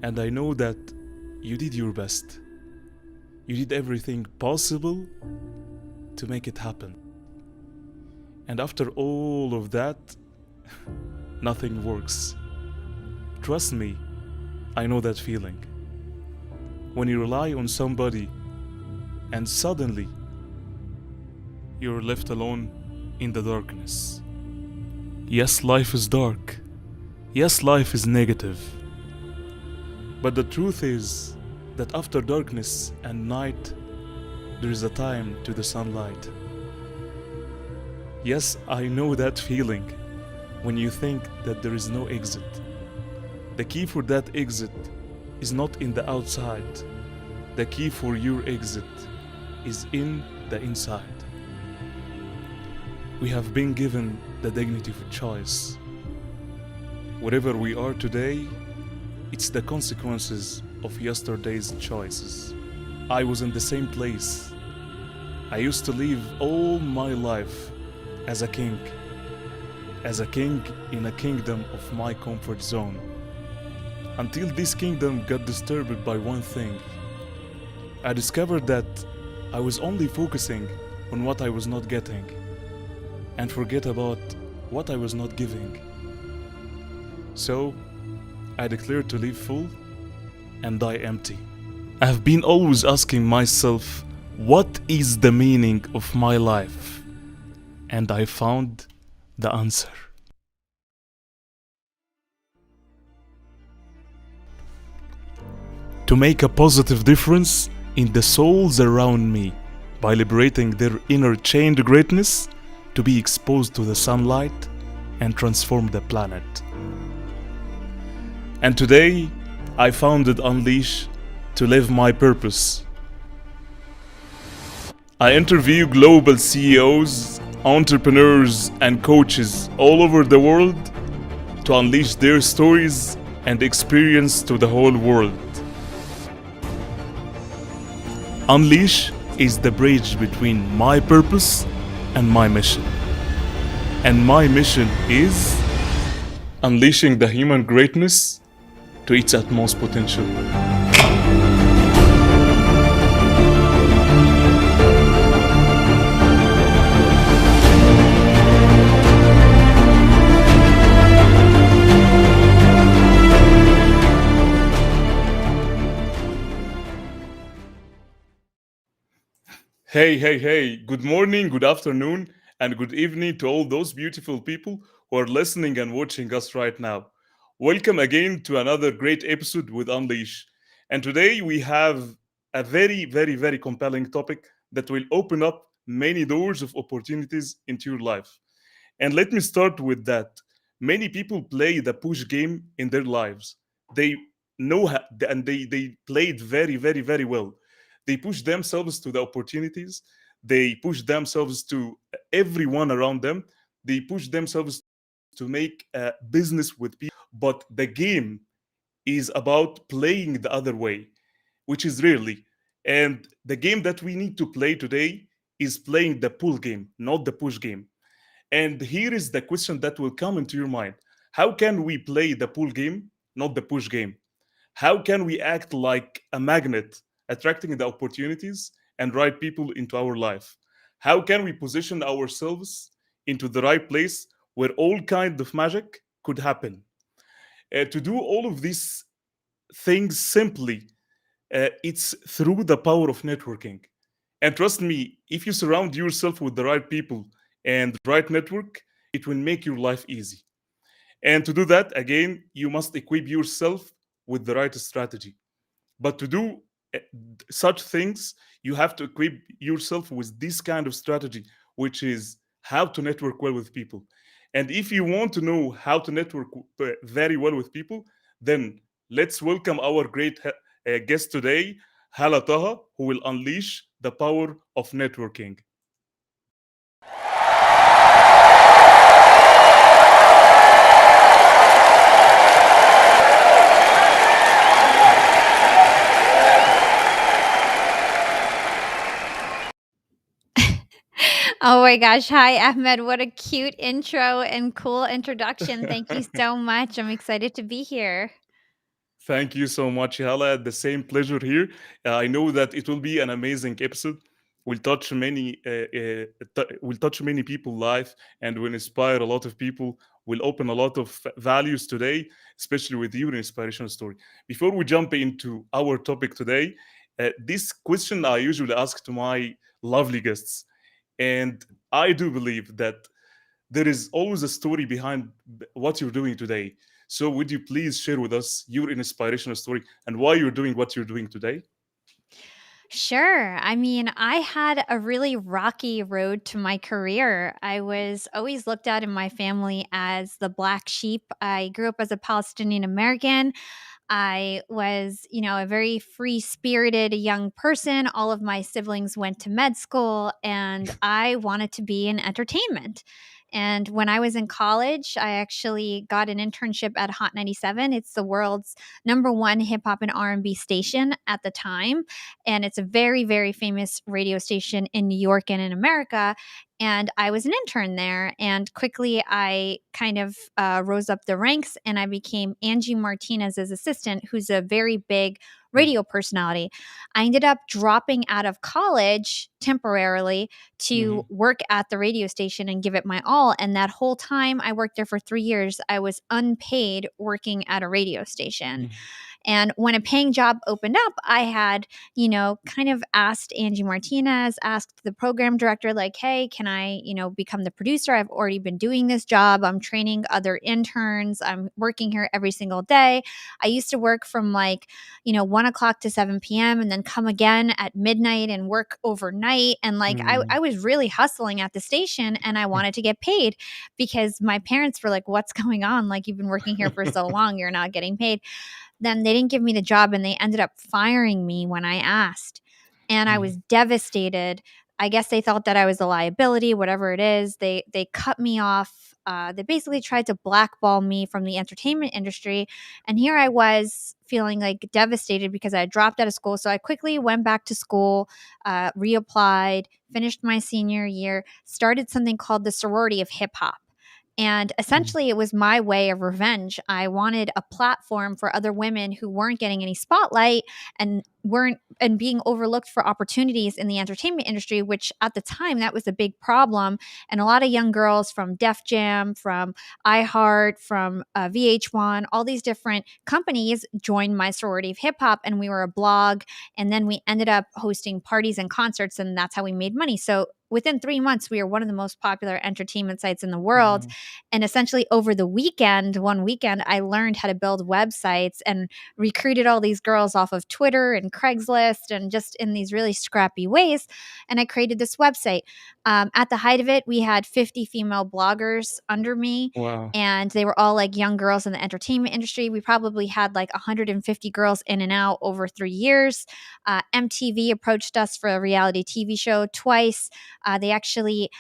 And I know that you did your best. You did everything possible to make it happen. And after all of that, nothing works. Trust me, I know that feeling. When you rely on somebody and suddenly you're left alone in the darkness. Yes, life is dark. Yes, life is negative. But the truth is that after darkness and night, there is a time to the sunlight. Yes, I know that feeling when you think that there is no exit. The key for that exit is not in the outside. The key for your exit is in the inside. We have been given the dignity of choice. Wherever we are today, it's the consequences of yesterday's choices. I was in the same place. I used to live all my life as a king in a kingdom of my comfort zone. Until this kingdom got disturbed by one thing. I discovered that I was only focusing on what I was not getting and forget about what I was not giving. So I declared to live full and die empty. I've been always asking myself, what is the meaning of my life? And I found the answer. To make a positive difference in the souls around me by liberating their inner chained greatness to be exposed to the sunlight and transform the planet. And today, I founded Unleash to live my purpose. I interview global CEOs, entrepreneurs, and coaches all over the world to unleash their stories and experience to the whole world. Unleash is the bridge between my purpose and my mission. And my mission is unleashing the human greatness to its utmost potential. Hey, hey, hey, good morning, good afternoon, and good evening to all those beautiful people who are listening and watching us right now. Welcome again to another great episode with Unleash. And today we have a very, very, very compelling topic that will open up many doors of opportunities into your life. And let me start with that. Many people play the push game in their lives. They and they play it very, very, very well. They push themselves to the opportunities. They push themselves to everyone around them. They push themselves to make a business with people. But the game is about playing the other way, which is rarely. And the game that we need to play today is playing the pull game, not the push game. And here is the question that will come into your mind. How can we play the pull game, not the push game? How can we act like a magnet, attracting the opportunities and right people into our life? How can we position ourselves into the right place where all kind of magic could happen? To do all of these things simply, it's through the power of networking. And trust me, if you surround yourself with the right people and the right network, it will make your life easy. And to do that, again, you must equip yourself with the right strategy. But to do uh, such things, you have to equip yourself with this kind of strategy, which is how to network well with people. And if you want to know how to network very well with people, then let's welcome our great guest today, Hala Taha, who will unleash the power of networking. Oh my gosh. Hi, Ahmed. What a cute intro and cool introduction. Thank you so much. I'm excited to be here. Thank you so much, Hala. The same pleasure here. I know that it will be an amazing episode. Will touch many people' life and will inspire a lot of people. Will open a lot of values today, especially with your inspirational story. Before we jump into our topic today, this question I usually ask to my lovely guests, and I do believe that there is always a story behind what you're doing today. So, would you please share with us your inspirational story and why you're doing what you're doing today? Sure. I mean, I had a really rocky road to my career. I was always looked at in my family as the black sheep. I grew up as a Palestinian American. I was, a very free spirited young person. All of my siblings went to med school, and I wanted to be in entertainment. And when I was in college, I actually got an internship at Hot 97. It's the world's number one hip hop and R&B station at the time, and it's a very, very famous radio station in New York and in America. And I was an intern there, and quickly I kind of rose up the ranks, and I became Angie Martinez's assistant, who's a very big radio personality. I ended up dropping out of college temporarily to Mm-hmm. work at the radio station and give it my all. And that whole time I worked there for 3 years, I was unpaid working at a radio station. And when a paying job opened up, I had, kind of asked Angie Martinez, asked the program director, like, hey, can I, become the producer? I've already been doing this job. I'm training other interns. I'm working here every single day. I used to work from 1 o'clock to 7 p.m. and then come again at midnight and work overnight. And like, I was really hustling at the station and I wanted to get paid because my parents were like, what's going on? Like, you've been working here for so long, you're not getting paid. Then they didn't give me the job and they ended up firing me when I asked. And I was devastated. I guess they thought that I was a liability, whatever it is. They cut me off. They basically tried to blackball me from the entertainment industry. And here I was feeling like devastated because I had dropped out of school. So I quickly went back to school, reapplied, finished my senior year, started something called the sorority of hip hop. And essentially, it was my way of revenge. I wanted a platform for other women who weren't getting any spotlight and weren't and being overlooked for opportunities in the entertainment industry, which at the time that was a big problem. And a lot of young girls from Def Jam, from iHeart, from VH1, all these different companies joined my sorority of hip hop, and we were a blog. And then we ended up hosting parties and concerts, and that's how we made money. So within 3 months, we were one of the most popular entertainment sites in the world. And essentially, over the weekend, one weekend, I learned how to build websites and recruited all these girls off of Twitter and Craigslist and just in these really scrappy ways. And I created this website. At the height of it, we had 50 female bloggers under me. Wow. And they were all like young girls in the entertainment industry. We probably had like 150 girls in and out over 3 years. MTV approached us for a reality TV show twice. They actually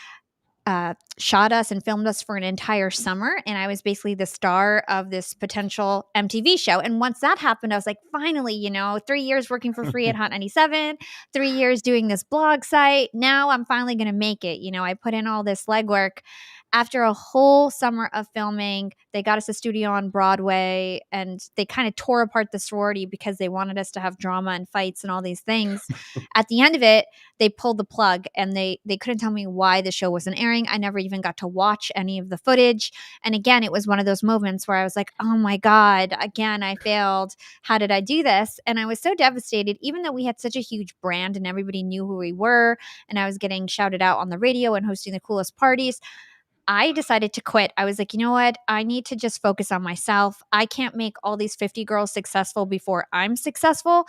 shot us and filmed us for an entire summer. And I was basically the star of this potential MTV show. And once that happened, I was like, finally, 3 years working for free at Hot 97, 3 years doing this blog site. Now I'm finally going to make it. I put in all this legwork. After a whole summer of filming, they got us a studio on Broadway and they kind of tore apart the sorority because they wanted us to have drama and fights and all these things. At the end of it, they pulled the plug and they couldn't tell me why the show wasn't airing. I never even got to watch any of the footage. And again, it was one of those moments where I was like, "Oh my god, again I failed. How did I do this?" And I was so devastated even though we had such a huge brand and everybody knew who we were and I was getting shouted out on the radio and hosting the coolest parties. I decided to quit. I was like, you know what? I need to just focus on myself. I can't make all these 50 girls successful before I'm successful.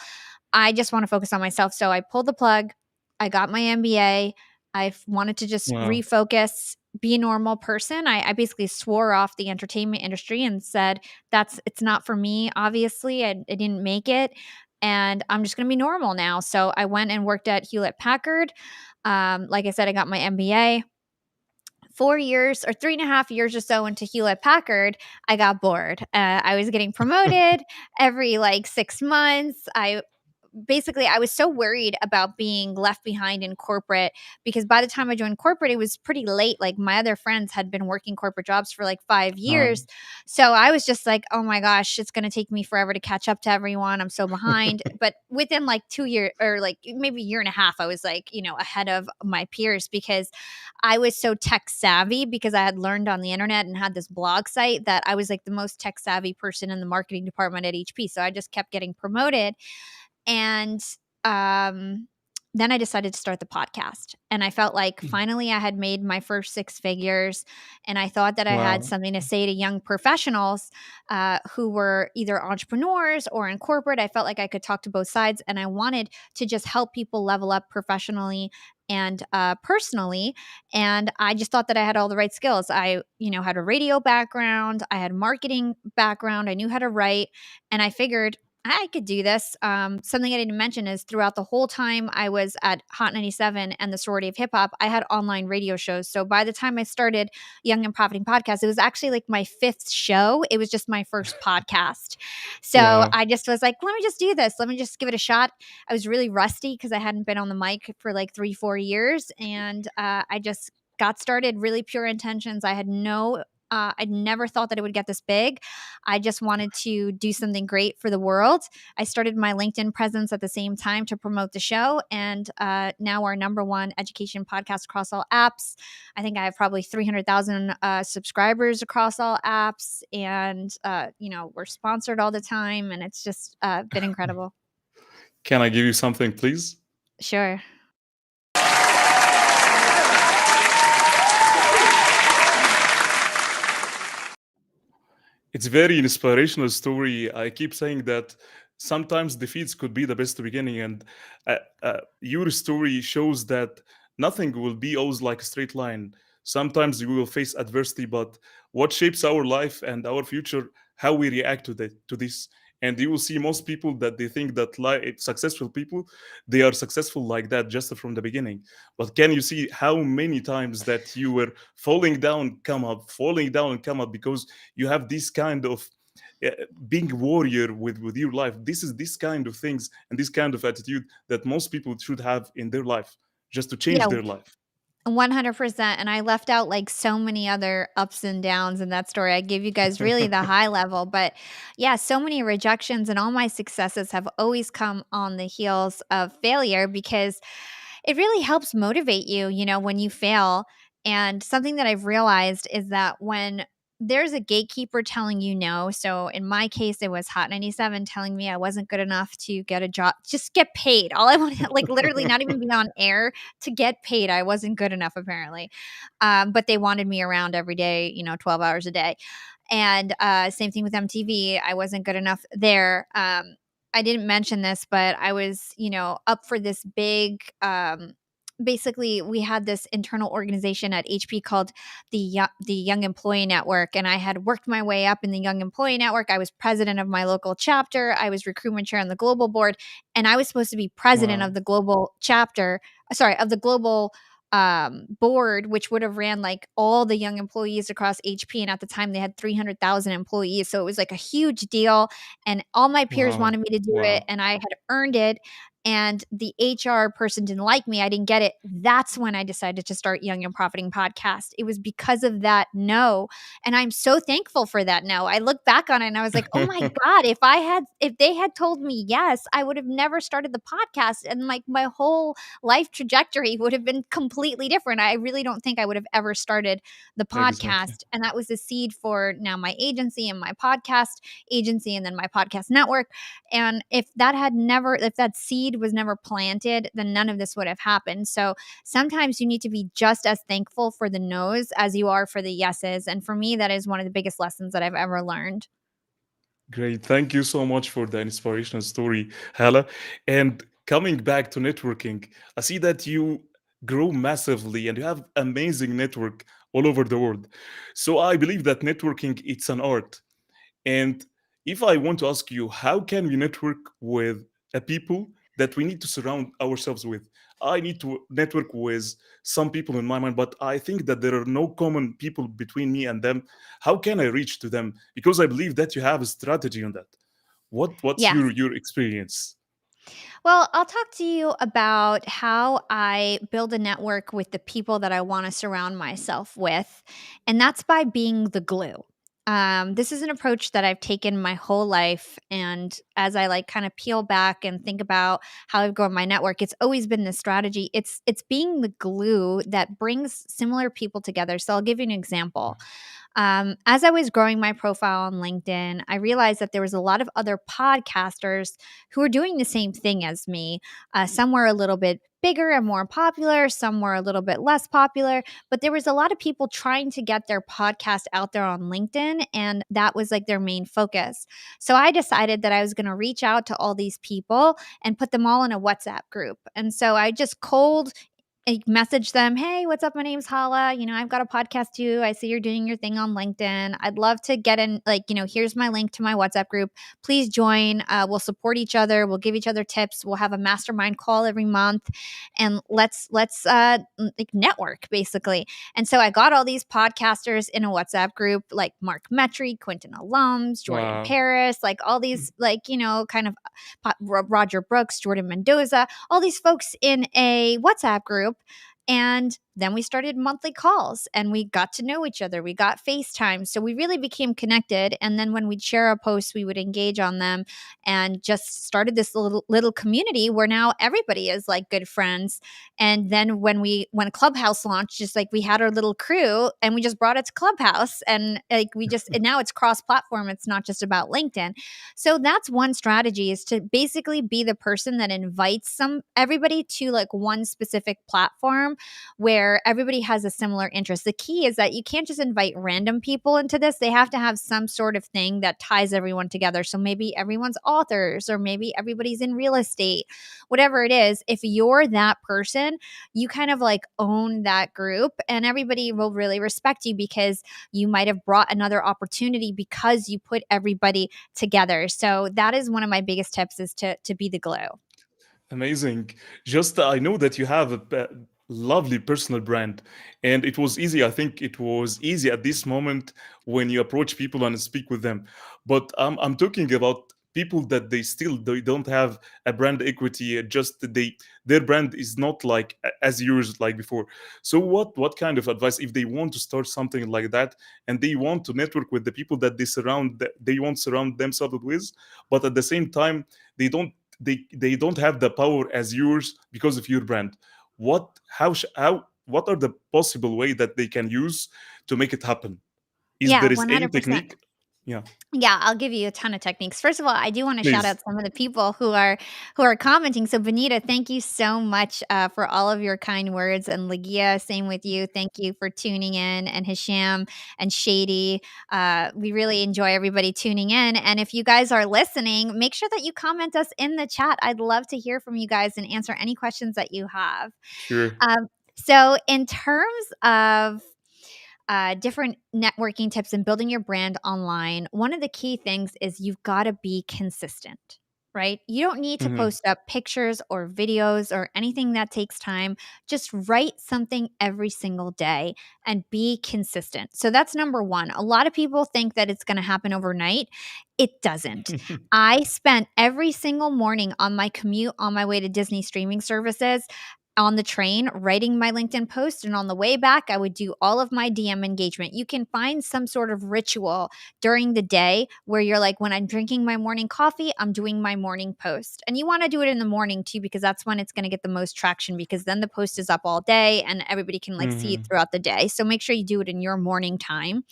I just want to focus on myself. So I pulled the plug. I got my MBA. Wanted to just Wow. refocus, be a normal person. I basically swore off the entertainment industry and said, it's not for me. Obviously, I didn't make it. And I'm just going to be normal now. So I went and worked at Hewlett Packard. Like I said, I got my MBA. 4 years or 3.5 years or so into Hewlett Packard, I got bored. I was getting promoted every like 6 months. I basically I was so worried about being left behind in corporate because by the time I joined corporate, it was pretty late. Like my other friends had been working corporate jobs for like 5 years. So I was just like, oh my gosh, it's going to take me forever to catch up to everyone. I'm so behind. But within like 2 years or like maybe a year and a half, I was like, ahead of my peers because I was so tech savvy because I had learned on the internet and had this blog site that I was like the most tech savvy person in the marketing department at HP. So I just kept getting promoted. And um, then I decided to start the podcast. And I felt like finally I had made my first six figures. And I thought that I had Wow. something to say to young professionals who were either entrepreneurs or in corporate. I felt like I could talk to both sides. And I wanted to just help people level up professionally and personally. And I just thought that I had all the right skills. I, had a radio background, I had marketing background, I knew how to write. And I figured I could do this. Something I didn't mention is throughout the whole time I was at Hot 97 and the Sorority of Hip Hop, I had online radio shows. So by the time I started Young and Profiting Podcast, it was actually like my fifth show. It was just my first podcast. So Wow. I just was like, let me just do this. Let me just give it a shot. I was really rusty because I hadn't been on the mic for like 3-4 years. And I just got started, really pure intentions. I'd never thought that it would get this big. I just wanted to do something great for the world. I started my LinkedIn presence at the same time to promote the show. And now our number one education podcast across all apps. I think I have probably 300,000 subscribers across all apps. And, we're sponsored all the time. And it's just been incredible. Can I give you something, please? Sure. It's very inspirational story. I keep saying that sometimes defeats could be the best beginning, and your story shows that nothing will be always like a straight line. Sometimes we will face adversity, but what shapes our life and our future, how we react to this. And you will see most people that they think that successful people, they are successful like that just from the beginning. But can you see how many times that you were falling down, come up, falling down and come up because you have this kind of uh, being warrior with your life. This is this kind of things and this kind of attitude that most people should have in their life just to change Yeah, their life. 100%. And I left out like so many other ups and downs in that story. I gave you guys really the high level, but yeah, so many rejections and all my successes have always come on the heels of failure because it really helps motivate you, when you fail. And something that I've realized is that when there's a gatekeeper telling you no, so in my case, it was Hot 97 telling me I wasn't good enough to get a job, just get paid. All I wanted, like literally not even be on air to get paid. I wasn't good enough, apparently. But they wanted me around every day, 12 hours a day. And same thing with MTV. I wasn't good enough there. I didn't mention this, but I was, up for this big basically we had this internal organization at HP called the Young Employee Network, and I had worked my way up in the Young Employee Network. I was president of my local chapter. I was recruitment chair on the global board, and I was supposed to be president of Wow. the global chapter, sorry, of the global board, which would have ran like all the young employees across HP. And at the time, they had 300,000 employees. So it was like a huge deal. And all my peers Wow. wanted me to do it, Wow. and I had earned it. And the HR person didn't like me. I didn't get it. That's when I decided to start Young and Profiting Podcast. It was because of that no. And I'm so thankful for that no. I look back on it and I was like, oh my God, if they had told me yes, I would have never started the podcast. And like my whole life trajectory would have been completely different. I really don't think I would have ever started the Exactly. podcast. And that was the seed for now my agency and my podcast agency and then my podcast network. And if that seed was never planted, then none of this would have happened. So sometimes you need to be just as thankful for the no's as you are for the yeses. And for me, that is one of the biggest lessons that I've ever learned. Great. Thank you so much for the inspirational story, Hala. And coming back to networking, I see that you grow massively and you have amazing network all over the world. So I believe that networking it's an art. And if I want to ask you, how can we network with a people that we need to surround ourselves with? I need to network with some people in my mind, but I think that there are no common people between me and them. How can I reach to them? Because I believe that you have a strategy on that. What's Yes. your experience? Well, I'll talk to you about how I build a network with the people that I want to surround myself with, and that's by being the glue. This is an approach that I've taken my whole life, and as I like kind of peel back and think about how I've grown my network, it's always been this strategy. It's being the glue that brings similar people together. So I'll give you an example. As I was growing my profile on LinkedIn, I realized that there was a lot of other podcasters who were doing the same thing as me. Some were a little bit bigger and more popular, some were a little bit less popular, but there was a lot of people trying to get their podcast out there on LinkedIn, and that was like their main focus. So I decided that I was going to reach out to all these people and put them all in a WhatsApp group. And so I just cold I message them, "Hey, what's up? My name's Hala. I've got a podcast too. I see you're doing your thing on LinkedIn. I'd love to get in, here's my link to my WhatsApp group. Please join. We'll support each other. We'll give each other tips. We'll have a mastermind call every month, and let's network basically." And so I got all these podcasters in a WhatsApp group, like Mark Metry, Quentin Alums, Jordan Wow. Paris, like all these, kind of Roger Brooks, Jordan Mendoza, all these folks in a WhatsApp group. And then we started monthly calls and we got to know each other. We got FaceTime. So we really became connected. And then when we'd share a post, we would engage on them and just started this little community where now everybody is like good friends. And then when Clubhouse launched, just like we had our little crew and we just brought it to Clubhouse, and like and now it's cross platform. It's not just about LinkedIn. So that's one strategy, is to basically be the person that invites everybody to like one specific platform where everybody has a similar interest. The key is that you can't just invite random people into this. They have to have some sort of thing that ties everyone together. So maybe everyone's authors, or maybe everybody's in real estate, whatever it is. If you're that person, you kind of like own that group, and everybody will really respect you because you might have brought another opportunity because you put everybody together. So that is one of my biggest tips, is to be the glue. Amazing. Just I know that you have a lovely personal brand, and it was easy. I think it was easy at this moment when you approach people and speak with them. But I'm talking about people that they don't have a brand equity. Just their brand is not like as yours like before. So what kind of advice, if they want to start something like that and they want to network with the people that they want to surround themselves with, but at the same time they don't have the power as yours because of your brand. What are the possible way that they can use to make it happen? Is Yeah, there is any 100%. technique? Yeah, Yeah, I'll give you a ton of techniques. First of all, I do want to shout please. out some of the people who are commenting. So, Benita, thank you so much for all of your kind words, and Lagia, same with you. Thank you for tuning in, and Hisham and Shady. We really enjoy everybody tuning in. And if you guys are listening, make sure that you comment us in the chat. I'd love to hear from you guys and answer any questions that you have. Sure. So, in terms of different networking tips and building your brand online, one of the key things is you've got to be consistent, right? You don't need to Hmm. post up pictures or videos or anything that takes time. Just write something every single day and be consistent. So that's number one. A lot of people think that it's going to happen overnight. It doesn't. I spent every single morning on my commute on my way to Disney streaming services on the train writing my LinkedIn post, and on the way back I would do all of my DM engagement. You can find some sort of ritual during the day where you're like, when I'm drinking my morning coffee, I'm doing my morning post. And you want to do it in the morning too, because that's when it's going to get the most traction, because then the post is up all day and everybody can like see it Hmm. throughout the day. So make sure you do it in your morning time,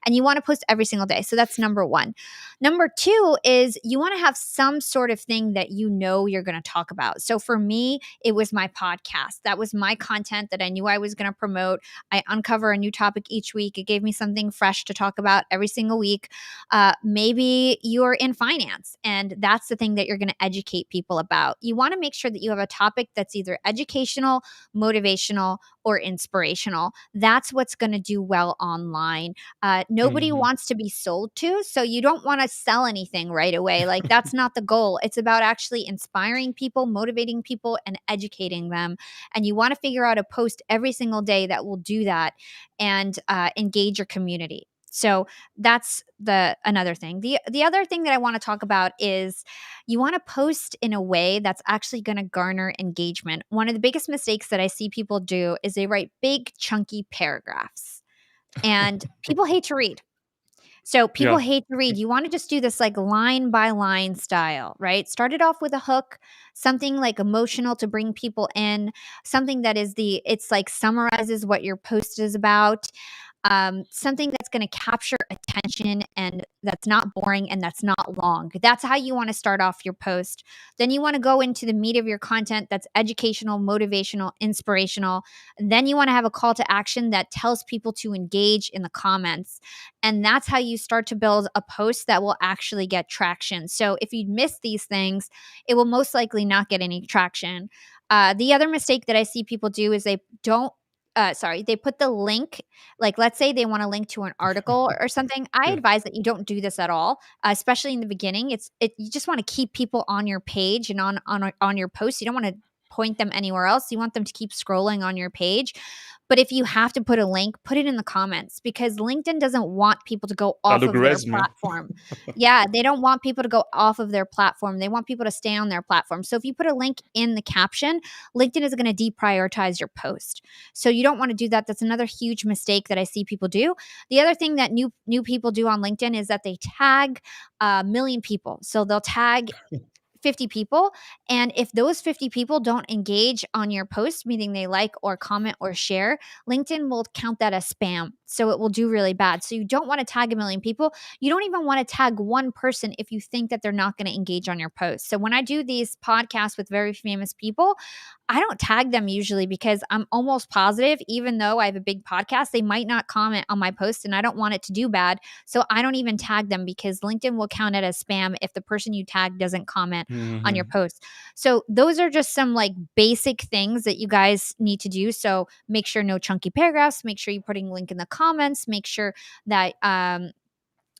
and you want to post every single day. So that's number 1. Number 2 is you want to have some sort of thing that you're going to talk about. So for me, it was my podcast. That was my content that I knew I was going to promote. I uncover a new topic each week. It gave me something fresh to talk about every single week. Maybe you're in finance, and that's the thing that you're going to educate people about. You want to make sure that you have a topic that's either educational, motivational, or inspirational. That's what's going to do well online. Nobody Hmm. wants to be sold to, so you don't want to sell anything right away. Like, that's not the goal. It's about actually inspiring people, motivating people, and educating them. And you want to figure out a post every single day that will do that, and engage your community. So that's the another thing. The other thing that I want to talk about is you want to post in a way that's actually going to garner engagement. One of the biggest mistakes that I see people do is they write big chunky paragraphs, and people hate to read. So people Yeah. hate to read. You want to just do this like line by line style, right? Start it off with a hook, something like emotional to bring people in, something that is it's like summarizes what your post is about, something that's going to capture attention and that's not boring and that's not long. That's how you want to start off your post. Then you want to go into the meat of your content that's educational, motivational, inspirational. Then you want to have a call to action that tells people to engage in the comments. And that's how you start to build a post that will actually get traction. So if you miss these things, it will most likely not get any traction. The other mistake that I see people do is they put the link, like let's say they want to link to an article or something. I Yeah. advise that you don't do this at all, especially in the beginning. You just want to keep people on your page and on your post. You don't want to point them anywhere else. You want them to keep scrolling on your page. But if you have to put a link, put it in the comments because LinkedIn doesn't want people to go off of their Algorithm. platform. Yeah, they don't want people to go off of their platform. They want people to stay on their platform. So if you put a link in the caption, LinkedIn is going to deprioritize your post. So you don't want to do that. That's another huge mistake that I see people do. The other thing that new people do on LinkedIn is that they tag a million people. So they'll tag 50 people. And if those 50 people don't engage on your post, meaning they like or comment or share, LinkedIn will count that as spam. So it will do really bad. So you don't want to tag a million people. You don't even want to tag one person if you think that they're not going to engage on your post. So when I do these podcasts with very famous people, I don't tag them usually because I'm almost positive, even though I have a big podcast, they might not comment on my post and I don't want it to do bad. So I don't even tag them because LinkedIn will count it as spam if the person you tag doesn't comment on your Mhm. post. So those are just some like basic things that you guys need to do. So make sure no chunky paragraphs, make sure you're putting link in the comments, make sure that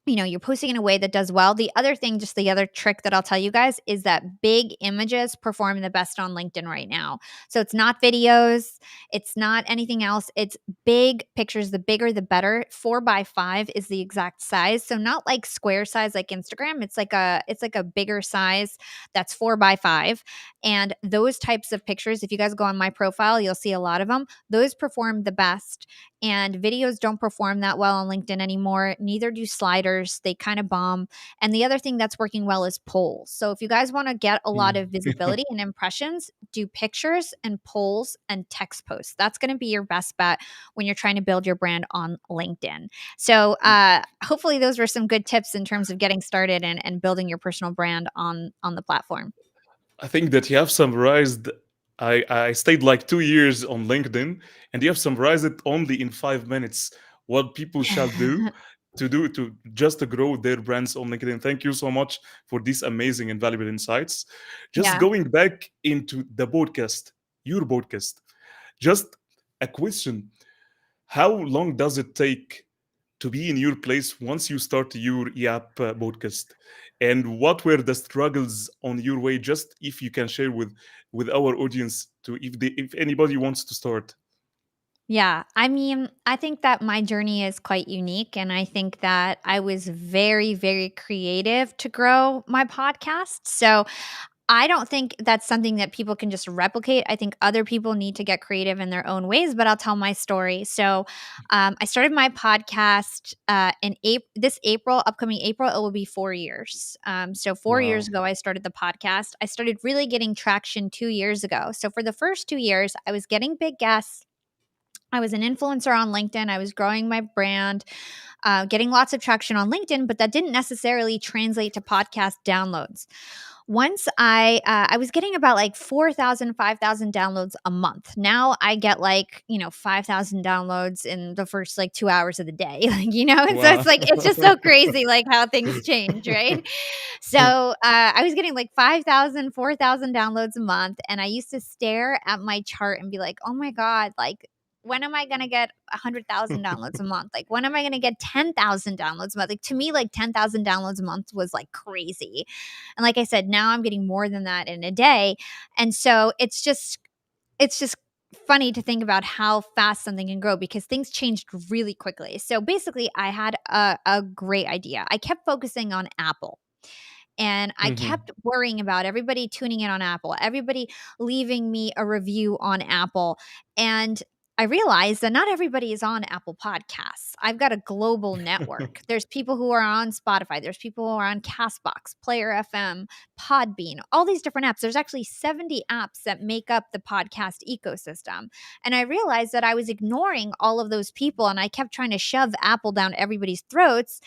you're posting in a way that does well. The other thing, just the other trick that I'll tell you guys is that big images perform the best on LinkedIn right now. So it's not videos, it's not anything else. It's big pictures. The bigger, the better. 4x5 is the exact size. So not like square size like Instagram. It's like a bigger size that's 4x5. And those types of pictures, if you guys go on my profile, you'll see a lot of them. Those perform the best. And videos don't perform that well on LinkedIn anymore. Neither do sliders. They kind of bomb. And the other thing that's working well is polls. So if you guys want to get a lot of Mm. visibility and impressions, do pictures and polls and text posts. That's going to be your best bet when you're trying to build your brand on LinkedIn. So hopefully those were some good tips in terms of getting started and building your personal brand on the platform. I think that you have summarized. I stayed like 2 years on LinkedIn, and you have summarized it only in 5 minutes. What people shall do to just to grow their brands on LinkedIn. Thank you so much for these amazing and valuable insights. Just Yeah. going back into the podcast, your podcast. Just a question: how long does it take to be in your place once you start your YAP podcast? And what were the struggles on your way? Just if you can share with our audience, to if anybody wants to start. Yeah, I mean, I think that my journey is quite unique. And I think that I was very, very creative to grow my podcast. So I don't think that's something that people can just replicate. I think other people need to get creative in their own ways, but I'll tell my story. So I started my podcast in this April, upcoming April, it will be 4 years. So 4 years Wow. ago, I started the podcast. I started really getting traction 2 years ago. So for the first 2 years, I was getting big guests. I was an influencer on LinkedIn. I was growing my brand, getting lots of traction on LinkedIn, but that didn't necessarily translate to podcast downloads. Once I was getting about like 4,000, 5,000 downloads a month. Now I get like 5,000 downloads in the first like 2 hours of the day, and so Wow. it's like it's just so crazy like how things change, right? So I was getting like 5,000, 4,000 downloads a month. And I used to stare at my chart and be like, oh my God, like, when am I going to get 100,000 downloads a month? Like, when am I going to get 10,000 downloads a month? Like, to me, like 10,000 downloads a month was like crazy. And like I said, now I'm getting more than that in a day. And so it's just funny to think about how fast something can grow because things changed really quickly. So basically, I had a great idea. I kept focusing on Apple. And I Mm-hmm. kept worrying about everybody tuning in on Apple, everybody leaving me a review on Apple. And I realized that not everybody is on Apple Podcasts. I've got a global network. There's people who are on Spotify, there's people who are on Castbox, Player FM, Podbean, all these different apps. There's actually 70 apps that make up the podcast ecosystem. And I realized that I was ignoring all of those people and I kept trying to shove Apple down everybody's throats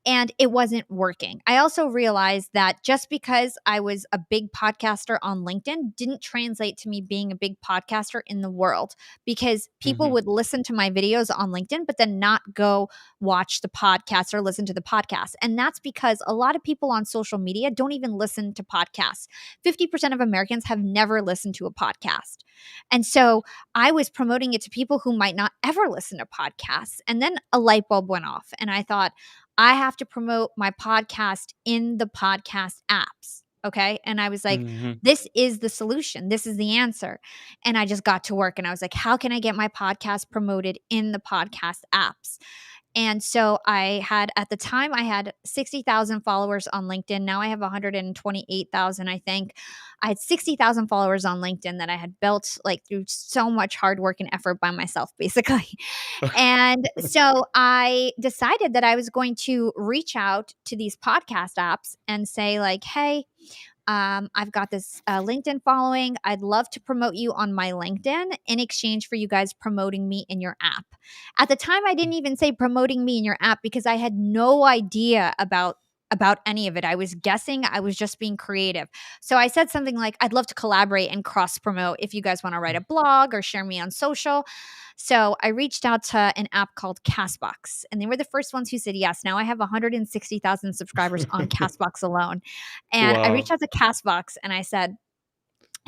and it wasn't working. I also realized that just because I was a big podcaster on LinkedIn didn't translate to me being a big podcaster in the world because people Mm-hmm. would listen to my videos on LinkedIn, but then not go watch the podcast or listen to the podcast. And that's because a lot of people on social media don't even listen to podcasts. 50% of Americans have never listened to a podcast. And so I was promoting it to people who might not ever listen to podcasts. And then a light bulb went off, and I thought, I have to promote my podcast in the podcast apps. Okay. And I was like, Mm-hmm. this is the solution. This is the answer. And I just got to work and I was like, how can I get my podcast promoted in the podcast apps? And so I had, at the time, I had 60,000 followers on LinkedIn. Now I have 128,000, I think. I had 60,000 followers on LinkedIn that I had built like through so much hard work and effort by myself, basically. And so I decided that I was going to reach out to these podcast apps and say, like, hey, I've got this LinkedIn following. I'd love to promote you on my LinkedIn in exchange for you guys promoting me in your app. At the time, I didn't even say promoting me in your app because I had no idea about any of it. I was guessing. I was just being creative. So I said something like, I'd love to collaborate and cross promote if you guys want to write a blog or share me on social. So I reached out to an app called Castbox, and they were the first ones who said yes. Now I have 160,000 subscribers on Castbox alone. And I reached Wow. out to Castbox and I said,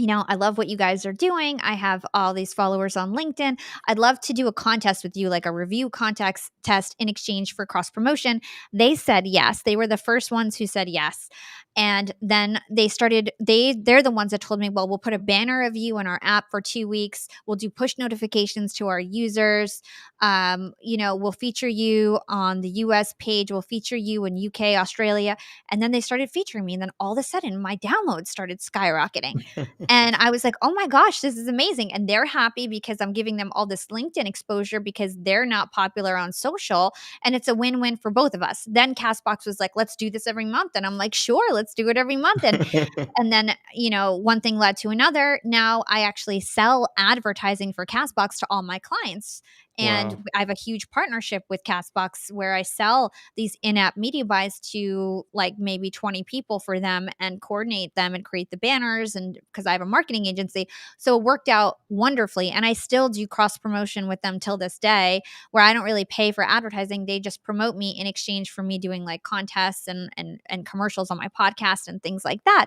I love what you guys are doing. I have all these followers on LinkedIn. I'd love to do a contest with you, like a review contest test in exchange for cross promotion. They said yes. They were the first ones who said yes. And then they're the ones that told me, well, we'll put a banner of you in our app for 2 weeks. We'll do push notifications to our users. We'll feature you on the US page. We'll feature you in UK, Australia. And then they started featuring me. And then all of a sudden my downloads started skyrocketing. And I was like, "Oh my gosh, this is amazing." And they're happy because I'm giving them all this LinkedIn exposure because they're not popular on social, and it's a win-win for both of us. Then Castbox was like, "Let's do this every month." And I'm like, "Sure, let's do it every month." And then, one thing led to another. Now I actually sell advertising for Castbox to all my clients. And Wow. I have a huge partnership with Castbox where I sell these in-app media buys to like maybe 20 people for them and coordinate them and create the banners, and because I have a marketing agency. So it worked out wonderfully. And I still do cross promotion with them till this day where I don't really pay for advertising. They just promote me in exchange for me doing like contests and commercials on my podcast and things like that.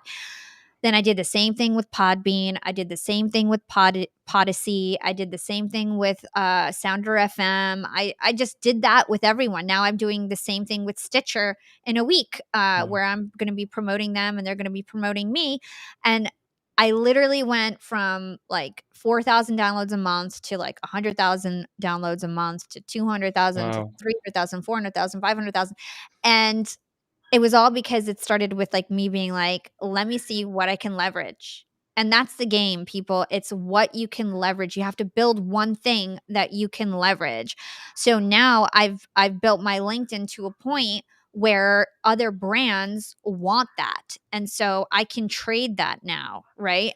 Then I did the same thing with Podbean. I did the same thing with Podyssey. I did the same thing with Sounder FM. I just did that with everyone. Now I'm doing the same thing with Stitcher in a week, Wow. where I'm going to be promoting them and they're going to be promoting me. And I literally went from like 4,000 downloads a month to like 100,000 downloads a month to 200,000 to Wow. 300,000, 400,000, 500,000, and it was all because it started with, like, me being like, "Let me see what I can leverage." And that's the game, people. It's what you can leverage. You have to build one thing that you can leverage. So now I've built my LinkedIn to a point where other brands want that. And so I can trade that now, right?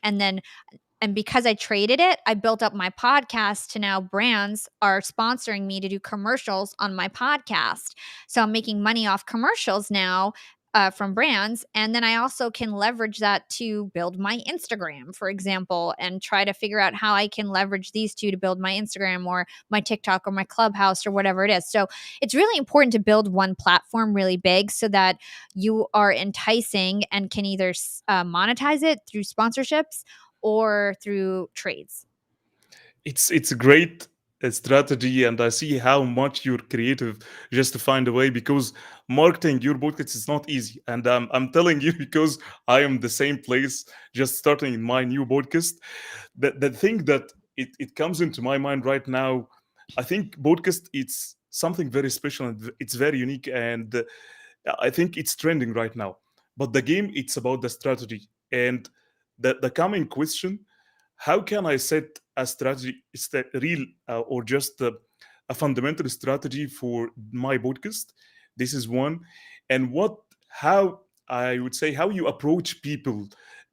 And because I traded it, I built up my podcast to now brands are sponsoring me to do commercials on my podcast. So I'm making money off commercials now, from brands. And then I also can leverage that to build my Instagram, for example, and try to figure out how I can leverage these two to build my Instagram or my TikTok or my Clubhouse or whatever it is. So it's really important to build one platform really big so that you are enticing and can either monetize it through sponsorships or through trades. It's a great strategy, and I see how much you're creative just to find a way, because marketing your podcast is not easy. And I'm telling you because I am the same place, just starting my new podcast. The thing that it comes into my mind right now. I think podcast it's something very special and it's very unique, and I think it's trending right now. But the game, it's about the strategy and the coming question: how can I set a strategy, is that real or just a fundamental strategy for my podcast? This is one. And what, how I would say, how you approach people,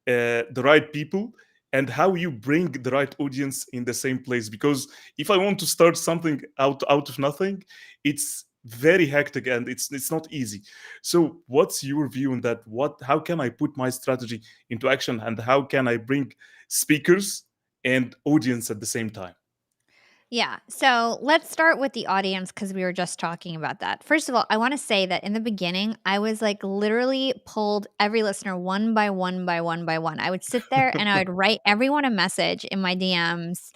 the right people, and how you bring the right audience in the same place. Because if I want to start something out of nothing, it's very hectic and it's not easy. So what's your view on that? What, how can I put my strategy into action, and how can I bring speakers and audience at the same time? Yeah. So let's start with the audience because we were just talking about that. First of all, I want to say that in the beginning, I was like literally pulled every listener one by one by one by one. I would sit there and I would write everyone a message in my DMs.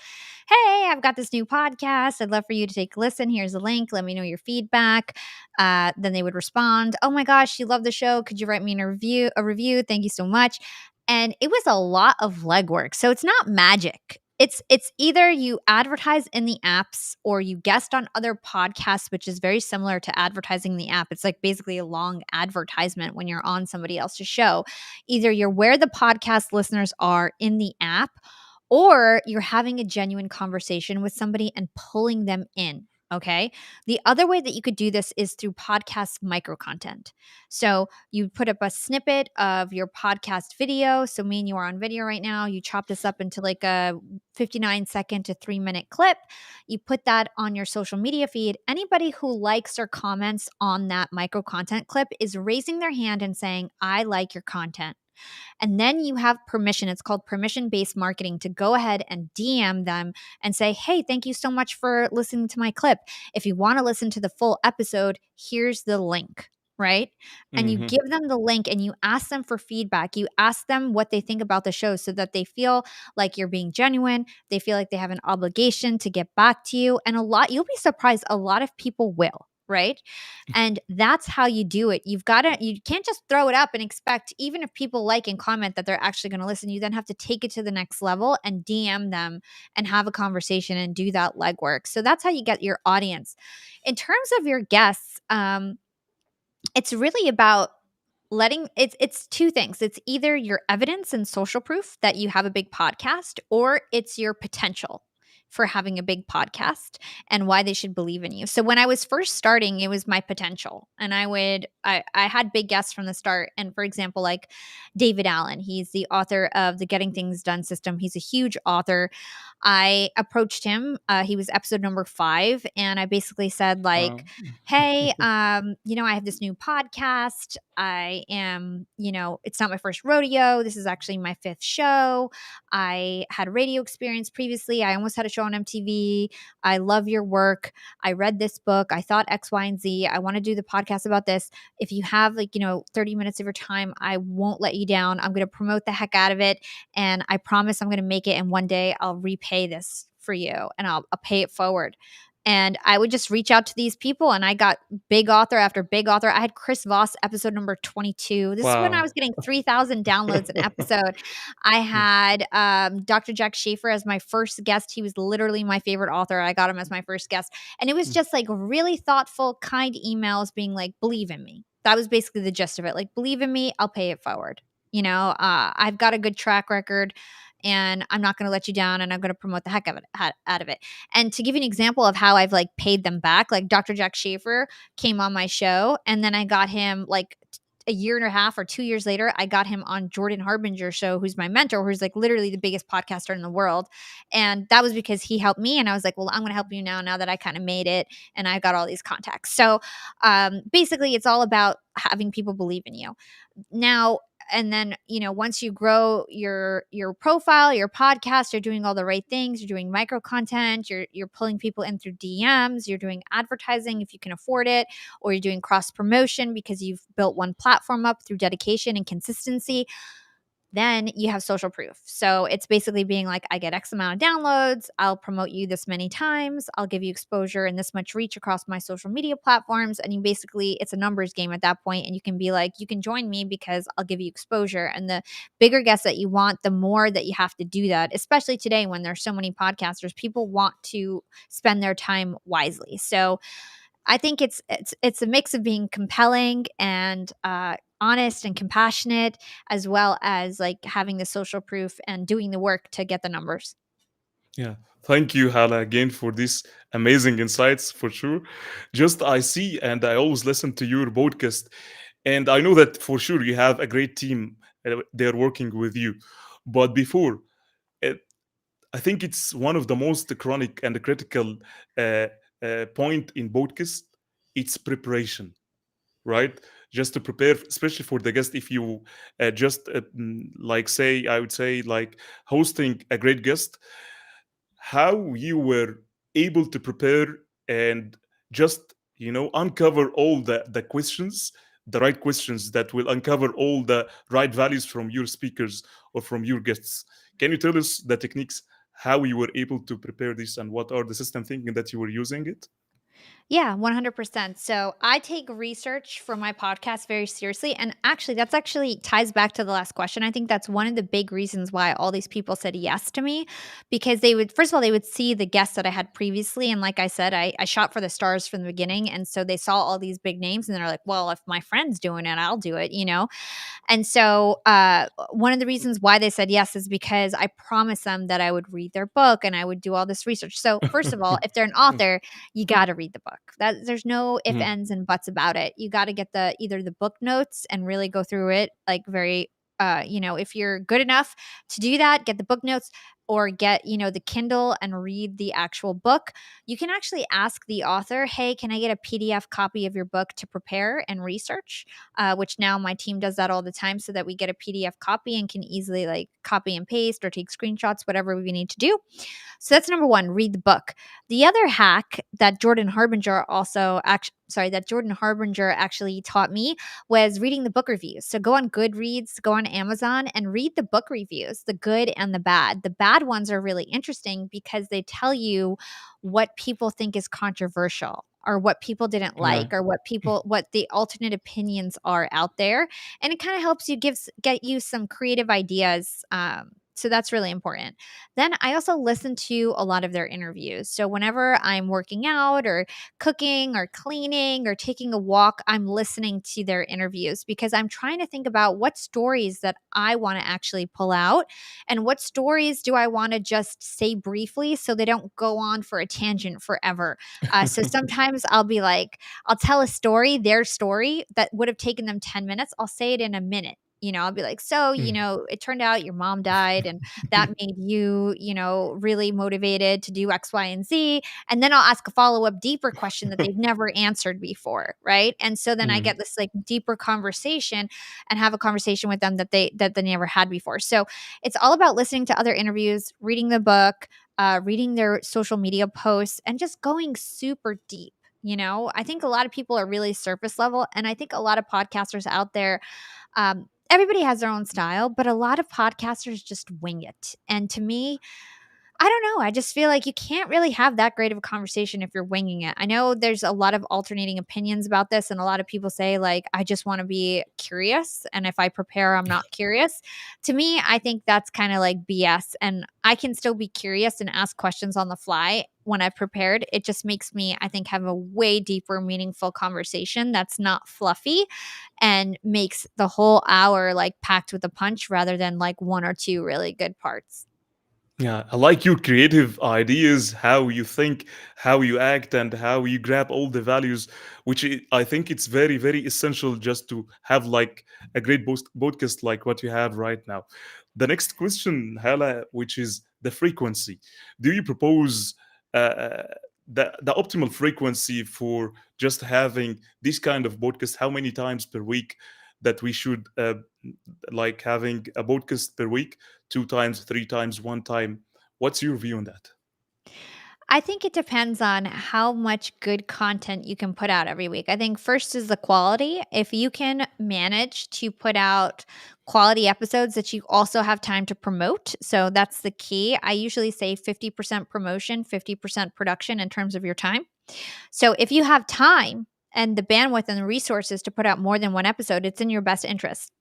Hey, I've got this new podcast. I'd love for you to take a listen. Here's a link. Let me know your feedback. Then they would respond, "Oh my gosh, you love the show. Could you write me a review? A review? Thank you so much." And it was a lot of legwork. So it's not magic. It's either you advertise in the apps or you guest on other podcasts, which is very similar to advertising the app. It's like basically a long advertisement when you're on somebody else's show. Either you're where the podcast listeners are in the app, or you're having a genuine conversation with somebody and pulling them in. Okay. The other way that you could do this is through podcast micro content. So you put up a snippet of your podcast video. So me and you are on video right now. You chop this up into like a 59-second to 3-minute clip. You put that on your social media feed. Anybody who likes or comments on that micro content clip is raising their hand and saying, "I like your content." And then you have permission. It's called permission based marketing to go ahead and DM them and say, "Hey, thank you so much for listening to my clip. If you want to listen to the full episode, here's the link." Right. And you Hmm. give them the link and you ask them for feedback. You ask them what they think about the show so that they feel like you're being genuine. They feel like they have an obligation to get back to you. And you'll be surprised, a lot of people will. Right. And that's how you do it. You can't just throw it up and expect, even if people like and comment, that they're actually going to listen. You then have to take it to the next level and DM them and have a conversation and do that legwork. So that's how you get your audience. In terms of your guests, it's really about it's two things. It's either your evidence and social proof that you have a big podcast, or it's your potential for having a big podcast and why they should believe in you. So when I was first starting, it was my potential. And I had big guests from the start. And for example, like David Allen, he's the author of the Getting Things Done system. He's a huge author. I approached him. He was episode number 5, and I basically said like, Wow. "Hey, I have this new podcast. I am, it's not my first rodeo. This is actually my 5th show. I had a radio experience previously. I almost had a show on MTV. I love your work. I read this book. I thought X, Y, and Z. I want to do the podcast about this. If you have 30 minutes of your time, I won't let you down. I'm going to promote the heck out of it. And I promise I'm going to make it. And one day I'll repay this for you and I'll pay it forward." And I would just reach out to these people, and I got big author after big author. I had Chris Voss episode number 22. This is when I Wow. was getting 3,000 downloads an episode. I had Dr. Jack Schaefer as my first guest. He was literally my favorite author. I got him as my first guest. And it was just like really thoughtful, kind emails being like, "Believe in me." That was basically the gist of it. Like, "Believe in me, I'll pay it forward." I've got a good track record, and I'm not going to let you down, and I'm going to promote the heck of it, out of it. And to give you an example of how I've like paid them back, like Dr. Jack Schaefer came on my show, and then I got him like a year and a half or 2 years later, I got him on Jordan Harbinger's show, who's my mentor, who's like literally the biggest podcaster in the world. And that was because he helped me. And I was like, well, I'm going to help you now that I kind of made it and I got all these contacts. So basically, it's all about having people believe in you. Now, and then once you grow your profile, your podcast, you're doing all the right things, you're doing micro content, you're pulling people in through DMs, you're doing advertising if you can afford it, or you're doing cross promotion because you've built one platform up through dedication and consistency. Then you have social proof. So it's basically being like, I get X amount of downloads. I'll promote you this many times. I'll give you exposure and this much reach across my social media platforms. And you basically, it's a numbers game at that point. And you can be like, you can join me because I'll give you exposure. And the bigger guests that you want, the more that you have to do that, especially today when there's so many podcasters. People want to spend their time wisely. So I think it's a mix of being compelling and honest and compassionate, as well as like having the social proof and doing the work to get the numbers. Yeah. Thank you, Hala, again for these amazing insights for sure. Just I see and I always listen to your podcast, and I know that for sure you have a great team. They're working with you. But before, uh, I think it's one of the most chronic and critical uh, point in podcast. It's preparation, right? Just to prepare, especially for the guest. If you like say, I would say like hosting a great guest, how you were able to prepare and just uncover all the questions, the right questions that will uncover all the right values from your speakers or from your guests. Can you tell us the techniques, how you were able to prepare this, and what are the system thinking that you were using it? Yeah, 100%. So I take research for my podcast very seriously. And actually, that's actually ties back to the last question. I think that's one of the big reasons why all these people said yes to me, because they would, first of all, they would see the guests that I had previously. And like I said, I shot for the stars from the beginning. And so they saw all these big names and they're like, well, if my friend's doing it, I'll do it, you know? And so, one of the reasons why they said yes is because I promised them that I would read their book and I would do all this research. So, first of all, if they're an author, you got to read the book. That there's no if, Mhm. ends, and buts about it. You got to get the either the book notes and really go through it like very. If you're good enough to do that, get the book notes or get, the Kindle and read the actual book. You can actually ask the author, hey, can I get a PDF copy of your book to prepare and research? Which now my team does that all the time so that we get a PDF copy and can easily like copy and paste or take screenshots, whatever we need to do. So that's number one, read the book. The other hack that Jordan Harbinger actually taught me was reading the book reviews. So go on Goodreads, go on Amazon and read the book reviews, the good and the bad. The bad ones are really interesting because they tell you what people think is controversial or what people didn't Yeah. like or what the alternate opinions are out there, and it kind of helps you get you some creative ideas. So that's really important. Then I also listen to a lot of their interviews. So whenever I'm working out or cooking or cleaning or taking a walk, I'm listening to their interviews because I'm trying to think about what stories that I want to actually pull out and what stories do I want to just say briefly so they don't go on for a tangent forever. So sometimes I'll be like, I'll tell a story, their story that would have taken them 10 minutes. I'll say it in a minute. I'll be like, so, it turned out your mom died and that made you, really motivated to do X, Y, and Z. And then I'll ask a follow up deeper question that they've never answered before. Right. And so then I Mhm. get this like deeper conversation and have a conversation with them that they never had before. So it's all about listening to other interviews, reading the book, reading their social media posts, and just going super deep. I think a lot of people are really surface level. And I think a lot of podcasters out there, everybody has their own style, but a lot of podcasters just wing it. And to me, I don't know. I just feel like you can't really have that great of a conversation if you're winging it. I know there's a lot of alternating opinions about this, and a lot of people say, like, I just want to be curious. And if I prepare, I'm not curious. To me, I think that's kind of like BS. And I can still be curious and ask questions on the fly when I've prepared. It just makes me, I think, have a way deeper, meaningful conversation that's not fluffy and makes the whole hour like packed with a punch rather than like one or two really good parts. Yeah, I like your creative ideas, how you think, how you act, and how you grab all the values, which I think it's very, very essential just to have like a great podcast like what you have right now. The next question, Hala, which is the frequency. Do you propose uh, the optimal frequency for just having this kind of podcast? How many times per week that we should like having a podcast per week? Two times, three times, one time. What's your view on that? I think it depends on how much good content you can put out every week. I think first is the quality. If you can manage to put out quality episodes that you also have time to promote, so that's the key. I usually say 50% promotion, 50% production in terms of your time. So if you have time and the bandwidth and the resources to put out more than one episode, it's in your best interest.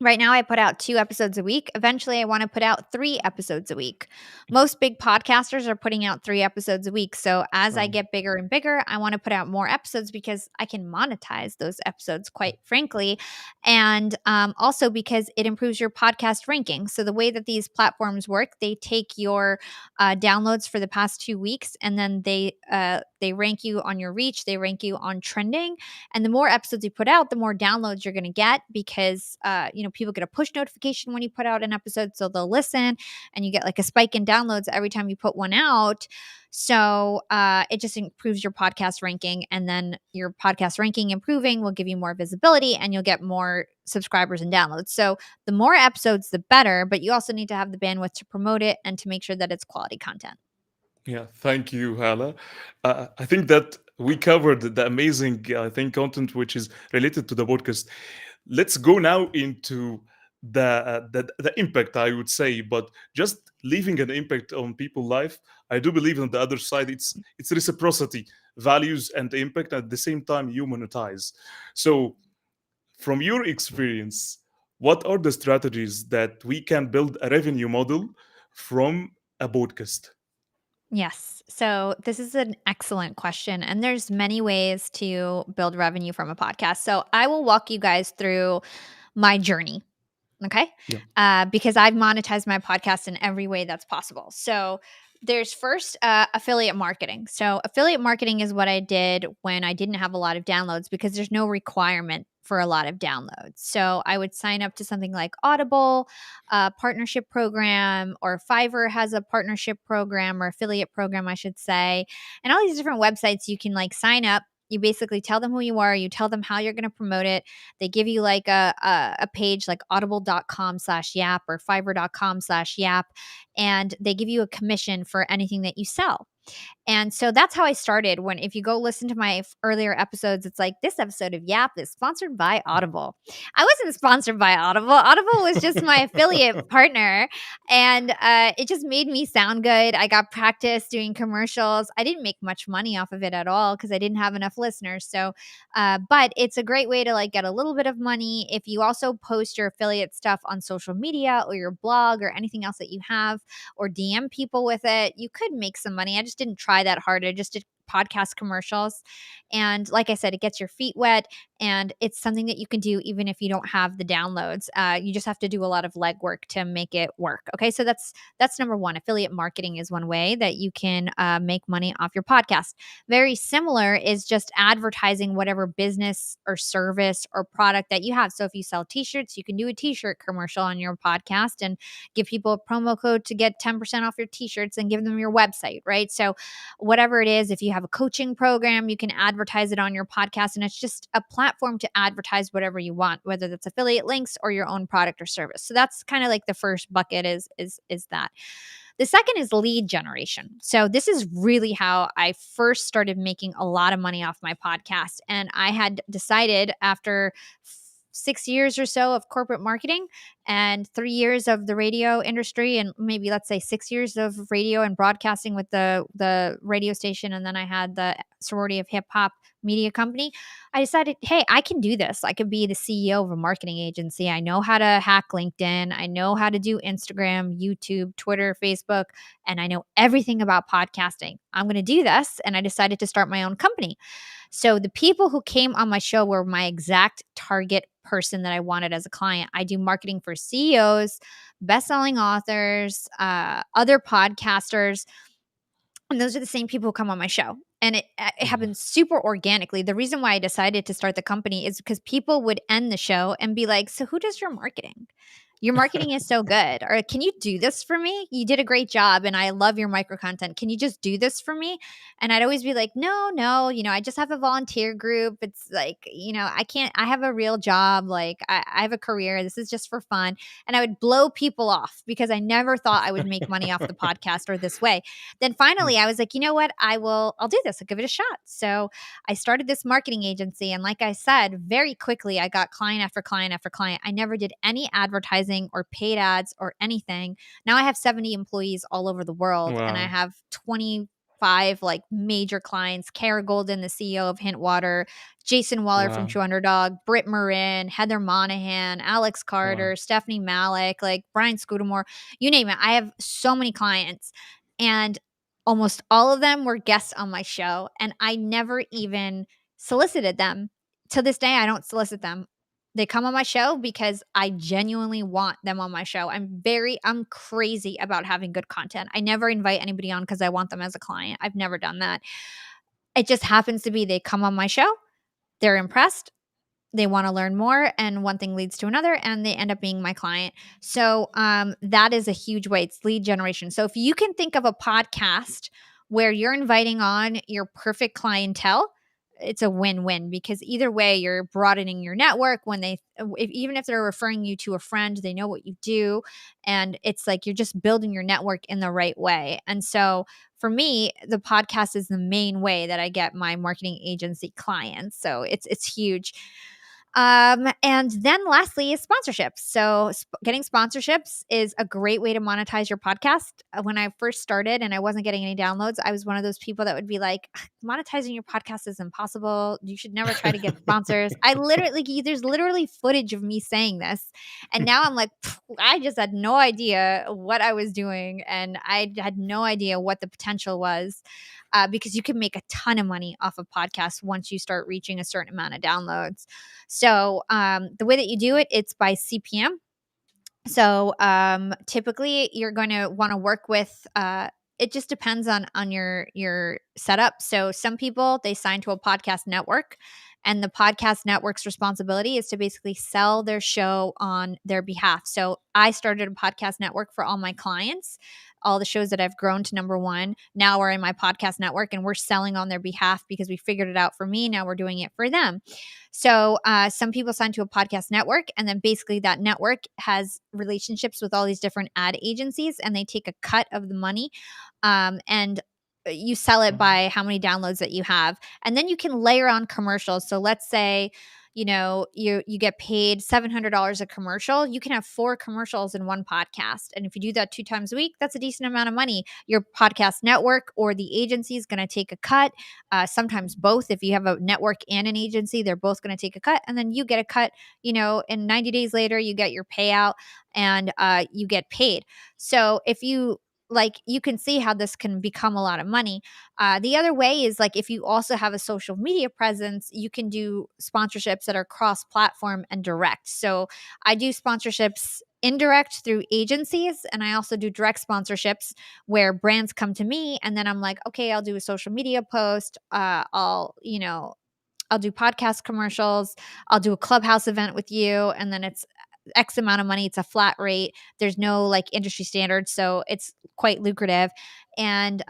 Right now, I put out 2 episodes a week. Eventually, I wanna put out 3 episodes a week. Most big podcasters are putting out 3 episodes a week, so as I Um, get bigger and bigger, I wanna put out more episodes because I can monetize those episodes, quite frankly, and, also because it improves your podcast ranking. So the way that these platforms work, they take your, downloads for the past 2 weeks, and then they rank you on your reach, they rank you on trending, and the more episodes you put out, the more downloads you're going to get because, people get a push notification when you put out an episode. So they'll listen and you get like a spike in downloads every time you put one out. So it just improves your podcast ranking. And then your podcast ranking improving will give you more visibility and you'll get more subscribers and downloads. So the more episodes, the better. But you also need to have the bandwidth to promote it and to make sure that it's quality content. yeah, thank you, Hala. I think that we covered the amazing, I think, content which is related to the podcast. Let's go now into the impact, I would say, but just leaving an impact on people's life. I do believe on the other side, it's reciprocity, values, and impact at the same time you monetize. So, from your experience, what are the strategies that we can build a revenue model from a podcast? Yes. So this is an excellent question and there's many ways to build revenue from a podcast. So I will walk you guys through my journey. Okay. Yeah. Because I've monetized my podcast in every way that's possible. So there's first affiliate marketing. So affiliate marketing is what I did when I didn't have a lot of downloads because there's no requirement for a lot of downloads. So I would sign up to something like Audible, partnership program, or Fiverr has a partnership program or affiliate program, I should say. And all these different websites you can like sign up. You basically tell them who you are, you tell them how you're going to promote it. They give you like a page like audible.com/yap or fiverr.com/yap, and they give you a commission for anything that you sell. And so that's how I started. When if you go listen to my earlier episodes, it's like this episode of Yap is sponsored by Audible. I wasn't sponsored by Audible. Audible was just my affiliate partner, and it just made me sound good. I got practice doing commercials. I didn't make much money off of it at all because I didn't have enough listeners. So, but it's a great way to like get a little bit of money if you also post your affiliate stuff on social media or your blog or anything else that you have, or DM people with it. You could make some money. I just didn't try that hard. I just did podcast commercials. And like I said, it gets your feet wet and it's something that you can do even if you don't have the downloads. You just have to do a lot of legwork to make it work. Okay. So that's number one. Affiliate marketing is one way that you can make money off your podcast. Very similar is just advertising whatever business or service or product that you have. So if you sell t-shirts, you can do a t-shirt commercial on your podcast and give people a promo code to get 10% off your t-shirts and give them your website, right? So whatever it is, if you have a coaching program, you can advertise it on your podcast and it's just a platform to advertise whatever you want, whether that's affiliate links or your own product or service. So that's kind of like the first bucket is that. The second is lead generation. So this is really how I first started making a lot of money off my podcast. And I had decided after 6 years or so of corporate marketing and 3 years of the radio industry, and maybe let's say 6 years of radio and broadcasting with the radio station, and then I had the sorority of hip hop media company. I decided, hey, I can do this. I could be the CEO of a marketing agency. I know how to hack LinkedIn. I know how to do Instagram, YouTube, Twitter, Facebook, and I know everything about podcasting. I'm going to do this. And I decided to start my own company. So the people who came on my show were my exact target person that I wanted as a client. I do marketing for CEOs, best-selling authors, other podcasters, and those are the same people who come on my show. And it happens super organically. The reason why I decided to start the company is because people would end the show and be like, "So who does your marketing?" your marketing is so good. Or can you do this for me? You did a great job and I love your micro content. Can you just do this for me? And I'd always be like, no, no, I just have a volunteer group. It's like, I can't, I have a real job. Like, I have a career. This is just for fun. And I would blow people off because I never thought I would make money off the podcast or this way. Then finally, I was like, you know what? I'll do this. I'll give it a shot. So I started this marketing agency. And like I said, very quickly, I got client after client after client. I never did any advertising or paid ads or anything. Now I have 70 employees all over the world and I Wow. have 25 like major clients: Kara Golden, the CEO of Hintwater, Jason Waller from Wow. True Underdog, Britt Marin, Heather Monahan, Alex Wow. Carter, Stephanie Malik, like Brian Scudamore, you name it. I have so many clients. And almost all of them were guests on my show, and I never even solicited them. To this day, I don't solicit them. They come on my show because I genuinely want them on my show. I'm crazy about having good content. I never invite anybody on because I want them as a client. I've never done that. It just happens to be they come on my show, they're impressed, they want to learn more, and one thing leads to another and they end up being my client. So that is a huge way. It's lead generation. So if you can think of a podcast where you're inviting on your perfect clientele, it's a win-win because either way you're broadening your network. When even if they're referring you to a friend, they know what you do, and it's like you're just building your network in the right way. And so for me, the podcast is the main way that I get my marketing agency clients. So it's huge. And then lastly is sponsorships. So getting sponsorships is a great way to monetize your podcast. When I first started and I wasn't getting any downloads, I was one of those people that would be like, monetizing your podcast is impossible. You should never try to get sponsors. There's literally footage of me saying this. And now I'm like, I just had no idea what I was doing. And I had no idea what the potential was, because you can make a ton of money off of podcasts once you start reaching a certain amount of downloads. So the way that you do it, it's by CPM. So typically, you're going to want to work with. It just depends on your setup. So some people, they sign to a podcast network, and the podcast network's responsibility is to basically sell their show on their behalf. So I started a podcast network for all my clients. All the shows that I've grown to number one now are in my podcast network, and we're selling on their behalf because we figured it out for me. Now we're doing it for them. So some people sign to a podcast network, and then basically that network has relationships with all these different ad agencies, and they take a cut of the money, and you sell it by how many downloads that you have, and then you can layer on commercials. So let's say you get paid $700 a commercial. You can have 4 commercials in one podcast, and if you do that 2 times a week, that's a decent amount of money. Your podcast network or the agency is going to take a cut, sometimes both. If you have a network and an agency, they're both going to take a cut, and then you get a cut. And 90 days later, you get your payout, and you get paid. So if you like, you can see how this can become a lot of money. The other way is like if you also have a social media presence, you can do sponsorships that are cross platform and direct. So I do sponsorships indirect through agencies, and I also do direct sponsorships where brands come to me, and then I'm like, okay, I'll do a social media post. I'll do podcast commercials. I'll do a clubhouse event with you, and then it's X amount of money. It's a flat rate. There's no like industry standards, so it's quite lucrative. And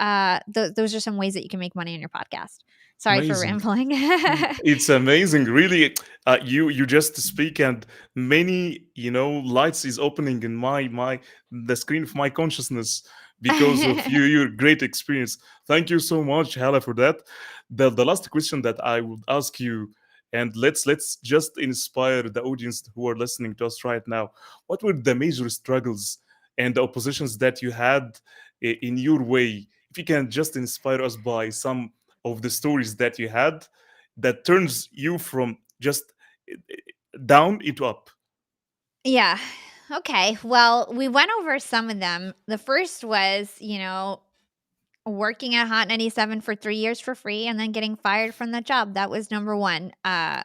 those are some ways that you can make money on your podcast. Sorry for Amazing. rambling. It's amazing, really. You just speak, and many lights is opening in my the screen of my consciousness because of your great experience. Thank you so much, Hala, for that. The last question that I would ask you, and let's just inspire the audience who are listening to us right now. What were the major struggles and the oppositions that you had in your way? If you can just inspire us by some of the stories that you had that turns you from just down into up. Yeah. Okay. Well, we went over some of them. The first was, working at Hot 97 for 3 years for free and then getting fired from that job. That was number 1. I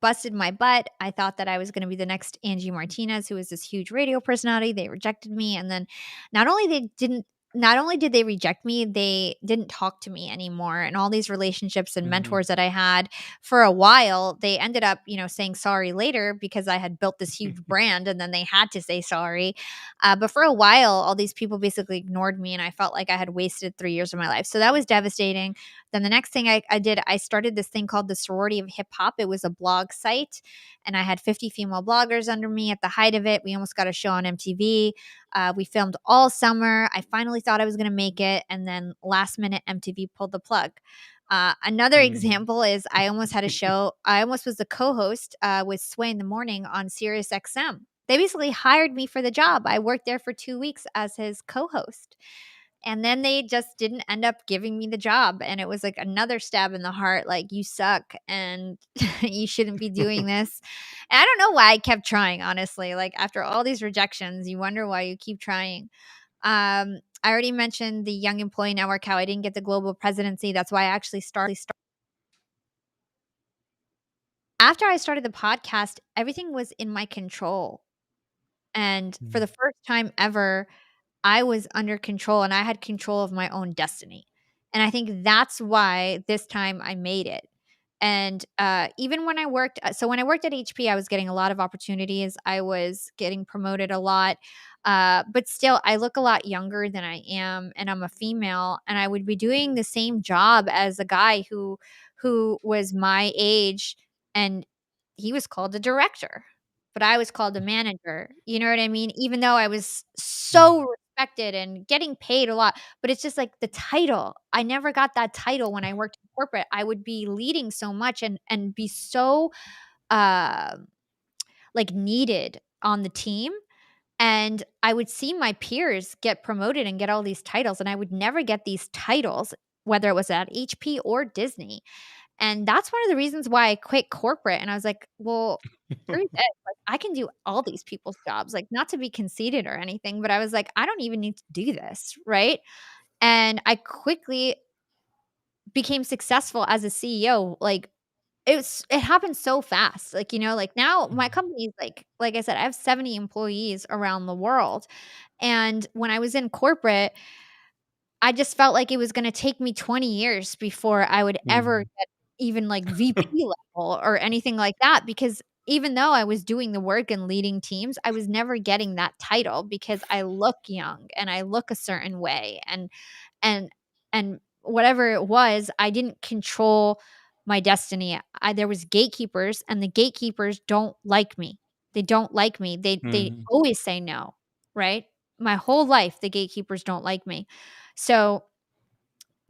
busted my butt. I thought that I was gonna be the next Angie Martinez, who was this huge radio personality. They rejected me, and then not only they didn't not only did they reject me, they didn't talk to me anymore. And all these relationships and Mhm. mentors that I had for a while, they ended up, saying sorry later because I had built this huge brand and then they had to say sorry. But for a while, all these people basically ignored me and I felt like I had wasted 3 years of my life. So that was devastating. Then the next thing I did, I started this thing called the Sorority of Hip Hop. It was a blog site and I had 50 female bloggers under me at the height of it. We almost got a show on MTV. We filmed all summer. I finally thought I was going to make it. And then last minute, MTV pulled the plug. Another Mm. example is I almost had a show. I almost was the co host with Sway in the Morning on Sirius XM. They basically hired me for the job. I worked there for 2 weeks as his co host. And then they just didn't end up giving me the job, and it was, like, another stab in the heart, like, "You suck, and you shouldn't be doing this." And I don't know why I kept trying, honestly, like, after all these rejections, you wonder why you keep trying. I already mentioned the Young Employee Network, how I didn't get the global presidency, that's why I actually after I started the podcast, everything was in my control, and for the Mm. first time ever, I was under control and I had control of my own destiny. And I think that's why this time I made it. And even when I worked, so when I worked at HP, I was getting a lot of opportunities. I was getting promoted a lot. But still, I look a lot younger than I am, and I'm a female, and I would be doing the same job as a guy who was my age, and he was called a director, but I was called a manager, you know what I mean? Even though I was Mm. so respected and getting paid a lot, but it's just like the title. I never got that title when I worked in corporate. I would be leading so much and be so, uh, like, needed on the team, and I would see my peers get promoted and get all these titles, and I would never get these titles, whether it was at HP or Disney. And that's one of the reasons why I quit corporate, and I was like, "Well, screw this, like, I can do all these people's jobs," like, not to be conceited or anything, but I was like, "I don't even need to do this," right? And I quickly became successful as a CEO, like, it happened so fast, like, like, now my company is like I said, I have 70 employees around the world, and when I was in corporate, I just felt like it was gonna take me 20 years before I would ever Mm. get even, like, VP level or anything like that, because even though I was doing the work and leading teams, I was never getting that title because I look young and I look a certain way, and and whatever it was, I didn't control my destiny. There was gatekeepers, and the gatekeepers don't like me. They don't like me. They Mhm. always say no, right? My whole life, the gatekeepers don't like me. So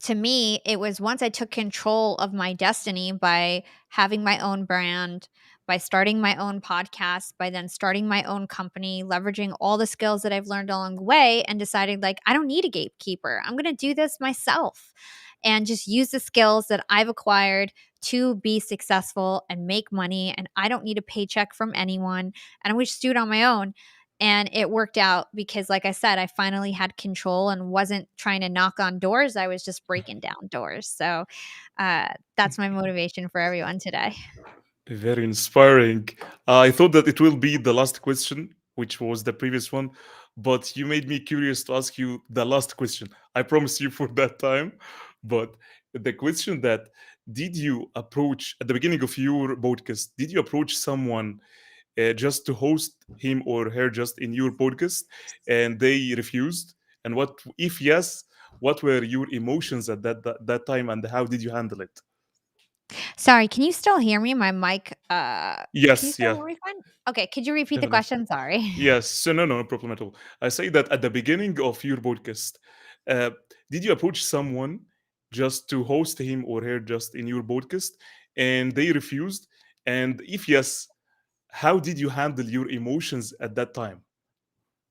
to me, it was once I took control of my destiny by having my own brand, by starting my own podcast, by then starting my own company, leveraging all the skills that I've learned along the way, and deciding, like, I don't need a gatekeeper. I'm going to do this myself and just use the skills that I've acquired to be successful and make money. And I don't need a paycheck from anyone. And I'm going to just do it on my own. And it worked out because, like I said, I finally had control and wasn't trying to knock on doors. I was just breaking down doors. So that's my motivation for everyone today. Very inspiring. I thought that it will be the last question, which was the previous one, but you made me curious to ask you the last question. I promise you for that time. But the question that did you approach at the beginning of your podcast? Did you approach someone just to host him or her just in your podcast and they refused? And what, if yes, what were your emotions at that time and how did you handle it? Sorry, can you still hear me? My mic, can you Yes, still yeah, hear me fine? Okay, could you repeat the definitely. question? Sorry. Yes, so no, no problem at all. I say that at the beginning of your podcast, uh, did you approach someone just to host him or her just in your podcast and they refused? And if yes, how did you handle your emotions at that time?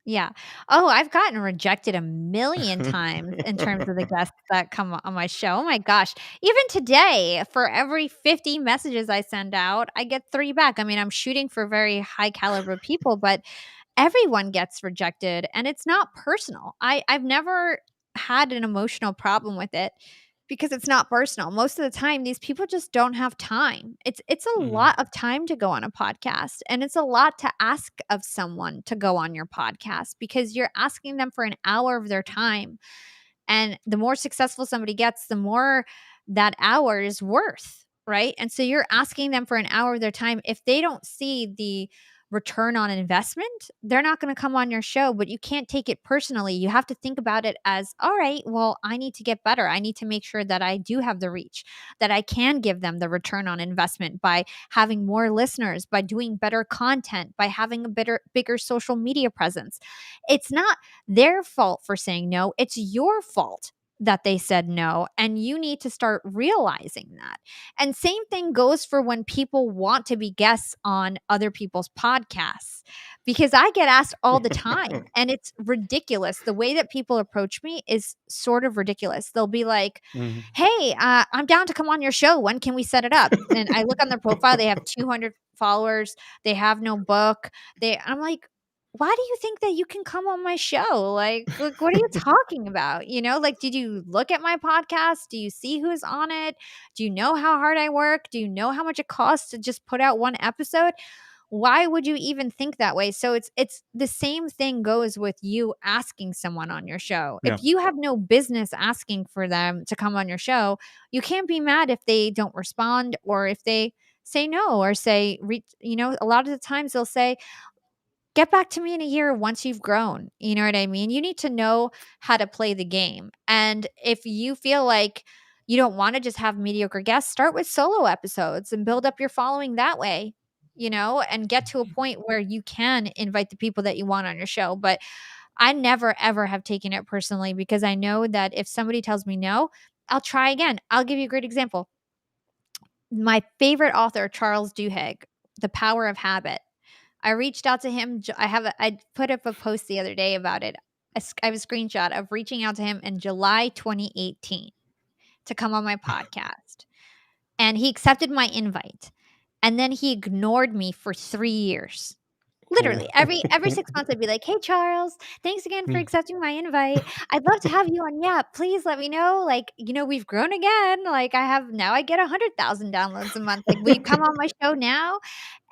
Yeah. Oh, I've gotten rejected a million times in terms of the guests that come on my show. Oh my gosh. Even today, for every 50 messages I send out, I get 3 back. I mean, I'm shooting for very high caliber people, but everyone gets rejected and it's not personal. I've never had an emotional problem with it because it's not personal. Most of the time, these people just don't have time. It's a Mhm. lot of time to go on a podcast, and it's a lot to ask of someone to go on your podcast because you're asking them for an hour of their time. And the more successful somebody gets, the more that hour is worth, right? And so you're asking them for an hour of their time. If they don't see the return on investment, they're not going to come on your show, but you can't take it personally. You have to think about it as, all right, well, I need to get better. I need to make sure that I do have the reach, that I can give them the return on investment by having more listeners, by doing better content, by having a bigger social media presence. It's not their fault for saying no. It's your fault that they said no. And you need to start realizing that. And same thing goes for when people want to be guests on other people's podcasts, because I get asked all the time and it's ridiculous. The way that people approach me is sort of ridiculous. They'll be like, Mhm. hey, I'm down to come on your show. When can we set it up? And I look on their profile, they have 200 followers, they have no book. I'm like, why do you think that you can come on my show? Like, what are you talking about? Like, did you look at my podcast? Do you see who's on it? Do you know how hard I work? Do you know how much it costs to just put out one episode? Why would you even think that way? So it's the same thing goes with you asking someone on your show. Yeah. If you have no business asking for them to come on your show, you can't be mad if they don't respond or if they say no or say a lot of the times they'll say, get back to me in a year once you've grown. You know what I mean? You need to know how to play the game. And if you feel like you don't want to just have mediocre guests, start with solo episodes and build up your following that way, and get to a point where you can invite the people that you want on your show. But I never, ever have taken it personally because I know that if somebody tells me no, I'll try again. I'll give you a great example. My favorite author, Charles Duhigg, The Power of Habit. I reached out to him. I put up a post the other day about it. I have a screenshot of reaching out to him in July 2018 to come on my podcast. And he accepted my invite. And then he ignored me for 3 years. Oh. Literally, every 6 months, I'd be like, "Hey, Charles, thanks again for Mm. accepting my invite. I'd love to have you on. Yeah, please let me know. Like, we've grown again. Like, I get 100,000 downloads a month. Like, will you come on my show now?"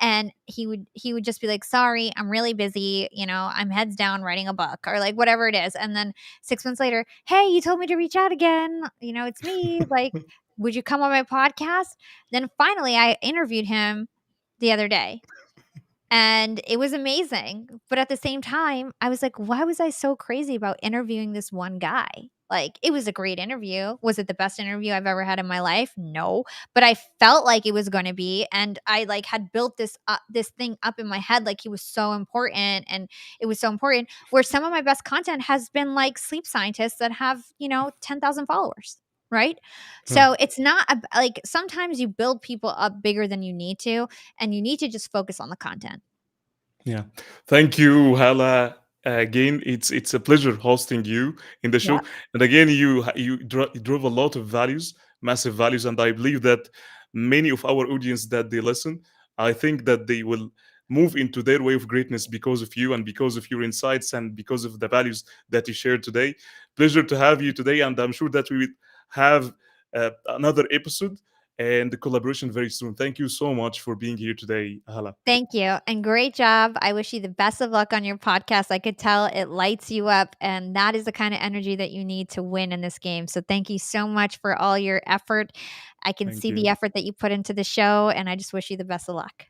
And he would just be like, "Sorry, I'm really busy. I'm heads down writing a book or like whatever it is." And then 6 months later, "Hey, you told me to reach out again. It's me. Like, would you come on my podcast?" Then finally, I interviewed him the other day and it was amazing. But at the same time, I was like, why was I so crazy about interviewing this one guy? Like, it was a great interview. Was it the best interview I've ever had in my life? No, but I felt like it was going to be, and I like had built this thing up in my head like he was so important, and it was so important. Where some of my best content has been like sleep scientists that have 10,000 followers, right? Yeah. So it's not like sometimes you build people up bigger than you need to, and you need to just focus on the content. Yeah. Thank you, Hala. Again, it's a pleasure hosting you in the show. Yep. And again, you drove a lot of values, massive values, and I believe that many of our audience that they listen, I think that they will move into their way of greatness because of you and because of your insights and because of the values that you shared today. Pleasure to have you today, and I'm sure that we will have another episode and the collaboration very soon. Thank you so much for being here today, Hala. Thank you. And great job. I wish you the best of luck on your podcast. I could tell it lights you up, and that is the kind of energy that you need to win in this game. So thank you so much for all your effort. I can Thank see the you. effort that you put into the show, and I just wish you the best of luck.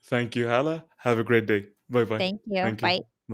Thank you, Hala. Have a great day. Bye bye. Thank you. Thank you. Bye.